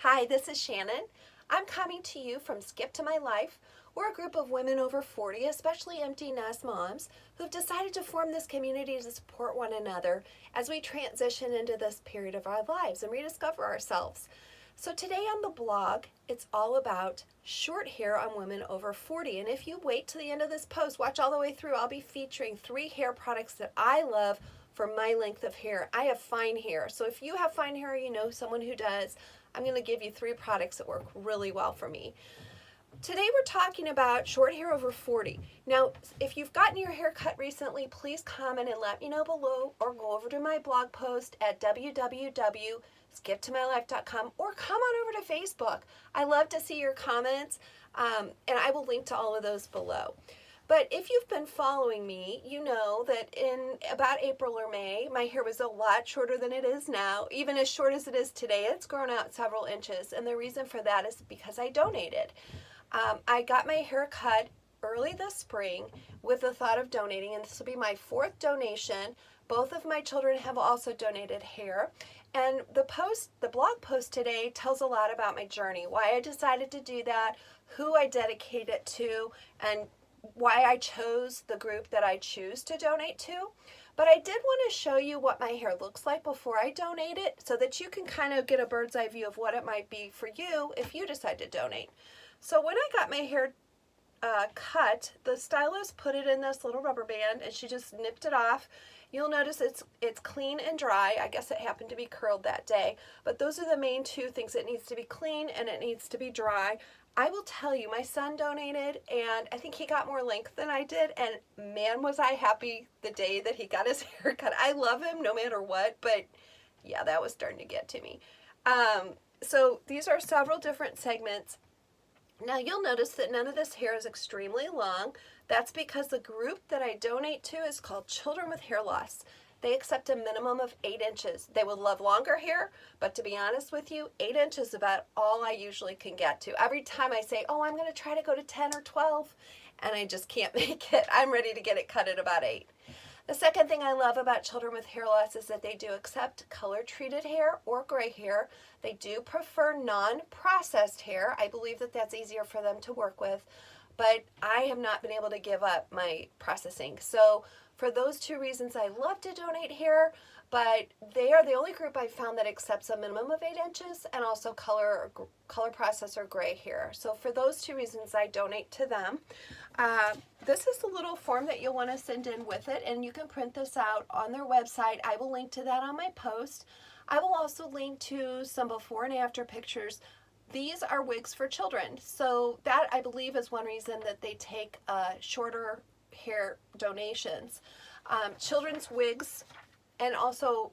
Hi, this is Shannon. I'm coming to you from Skip to My Life. We're a group of women over 40, especially empty nest moms, who've decided to form this community to support one another as we transition into this period of our lives and rediscover ourselves. So today on the blog, it's all about short hair on women over 40. And if you wait to the end of this post, watch all the way through, I'll be featuring 3 hair products that I love for my length of hair. I have fine hair, so if you have fine hair, you know someone who does, I'm going to give you 3 products that work really well for me. Today we're talking about short hair over 40. Now, if you've gotten your hair cut recently, please comment and let me know below, or go over to my blog post at www.skiptomylife.com, or come on over to Facebook. I love to see your comments, and I will link to all of those below. But if you've been following me, you know that in about April or May, my hair was a lot shorter than it is now. Even as short as it is today, it's grown out several inches. And the reason for that is because I donated. I got my hair cut early this spring with the thought of donating, and this will be my 4th donation. Both of my children have also donated hair. And the blog post today tells a lot about my journey, why I decided to do that, who I dedicate it to, and why I chose the group that I choose to donate to. But I did want to show you what my hair looks like before I donate it, so that you can kind of get a bird's eye view of what it might be for you if you decide to donate. So when I got my hair cut, the stylist put it in this little rubber band and she just nipped it off. You'll notice it's clean and dry. I guess it happened to be curled that day, but those are the main 2 things. It needs to be clean and it needs to be dry. I will tell you, my son donated, and I think he got more length than I did, and man, was I happy the day that he got his hair cut. I love him no matter what, but yeah, that was starting to get to me. So these are several different segments. Now you'll notice that none of this hair is extremely long. That's because the group that I donate to is called Children with Hair Loss. They accept a minimum of 8 inches. They would love longer hair, but to be honest with you, 8 inches is about all I usually can get to. Every time I say, oh, I'm going to try to go to 10 or 12, and I just can't make it, I'm ready to get it cut at about 8. The second thing I love about Children with Hair Loss is that they do accept color-treated hair or gray hair. They do prefer non-processed hair. I believe that that's easier for them to work with, but I have not been able to give up my processing. So for those 2 reasons, I love to donate hair, but they are the only group I've found that accepts a minimum of 8 inches and also color process or gray hair. So for those 2 reasons, I donate to them. This is the little form that you'll want to send in with it, and you can print this out on their website. I will link to that on my post. I will also link to some before and after pictures. These are wigs for children, so that I believe is one reason that they take shorter hair donations. Children's wigs and also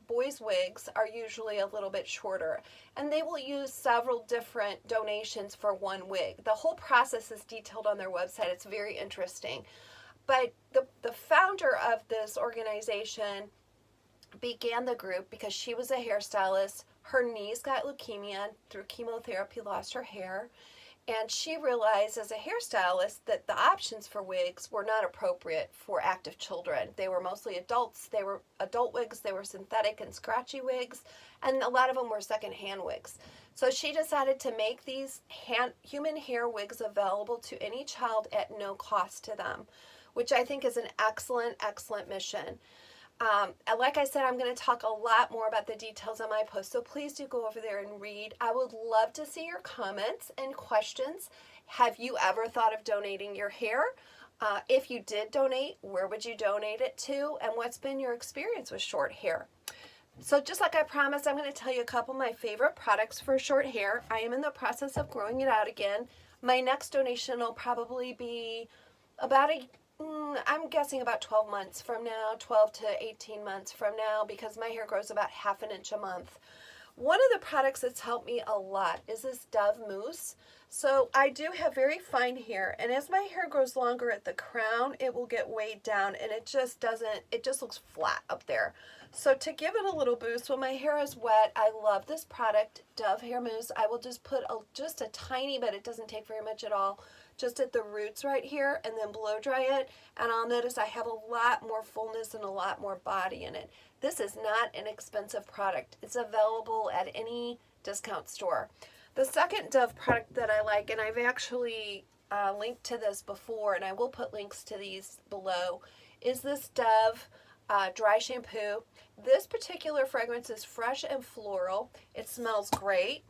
boys' wigs are usually a little bit shorter, and they will use several different donations for one wig. The whole process is detailed on their website. It's very interesting. But the founder of this organization began the group because she was a hairstylist. Her niece got leukemia, through chemotherapy lost her hair, and she realized as a hairstylist that the options for wigs were not appropriate for active children. They were mostly adults. They were adult wigs. They were synthetic and scratchy wigs, and a lot of them were secondhand wigs. So she decided to make these human hair wigs available to any child at no cost to them, which I think is an excellent, excellent mission. Like I said, I'm going to talk a lot more about the details on my post, so please do go over there and read. I would love to see your comments and questions. Have you ever thought of donating your hair? If you did donate, where would you donate it to? And what's been your experience with short hair? So just like I promised, I'm going to tell you a couple of my favorite products for short hair. I am in the process of growing it out again. My next donation will probably be about I'm guessing about 12 months from now, 12 to 18 months from now, because my hair grows about ½ inch a month. One of the products that's helped me a lot is this Dove Mousse. So I do have very fine hair, and as my hair grows longer at the crown, it will get weighed down, and it just looks flat up there. So to give it a little boost when my hair is wet, I love this product, Dove Hair Mousse. I will just put just a tiny bit, it doesn't take very much at all, just at the roots right here, and then blow dry it, and I'll notice I have a lot more fullness and a lot more body in it. This is not an expensive product. It's available at any discount store. The second Dove product that I like, and I've actually linked to this before, and I will put links to these below, is this Dove dry shampoo. This particular fragrance is fresh and floral. It smells great.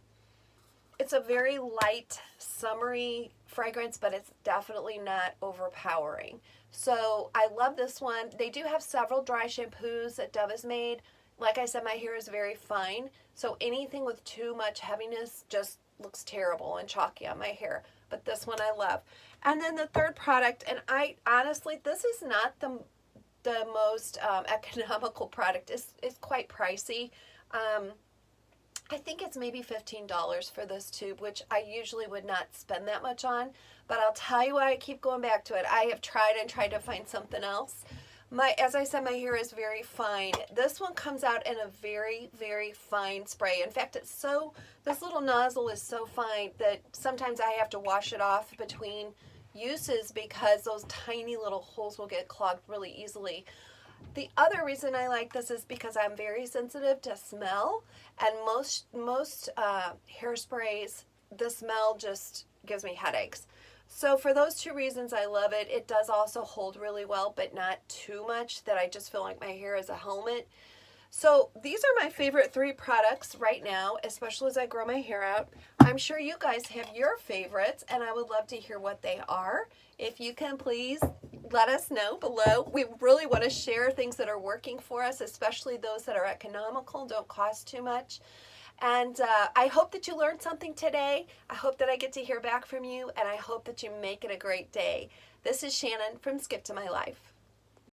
It's a very light, summery fragrance, but it's definitely not overpowering. So I love this one. They do have several dry shampoos that Dove has made. Like I said, my hair is very fine, so anything with too much heaviness just looks terrible and chalky on my hair. But this one I love. And then the third product, and I honestly, this is not the most economical product. It's quite pricey. I think it's maybe $15 for this tube, which I usually would not spend that much on. But I'll tell you why I keep going back to it. I have tried and tried to find something else. As I said, my hair is very fine. This one comes out in a very, very fine spray. In fact, this little nozzle is so fine that sometimes I have to wash it off between uses because those tiny little holes will get clogged really easily. The other reason I like this is because I'm very sensitive to smell, and most hairsprays, the smell just gives me headaches. So for those two reasons, I love it. It does also hold really well, but not too much that I just feel like my hair is a helmet. So these are my favorite 3 products right now, especially as I grow my hair out. I'm sure you guys have your favorites, and I would love to hear what they are. If you can, please let us know below. We really want to share things that are working for us, especially those that are economical, don't cost too much. And I hope that you learned something today. I hope that I get to hear back from you, and I hope that you make it a great day. This is Shannon from Skip to My Life.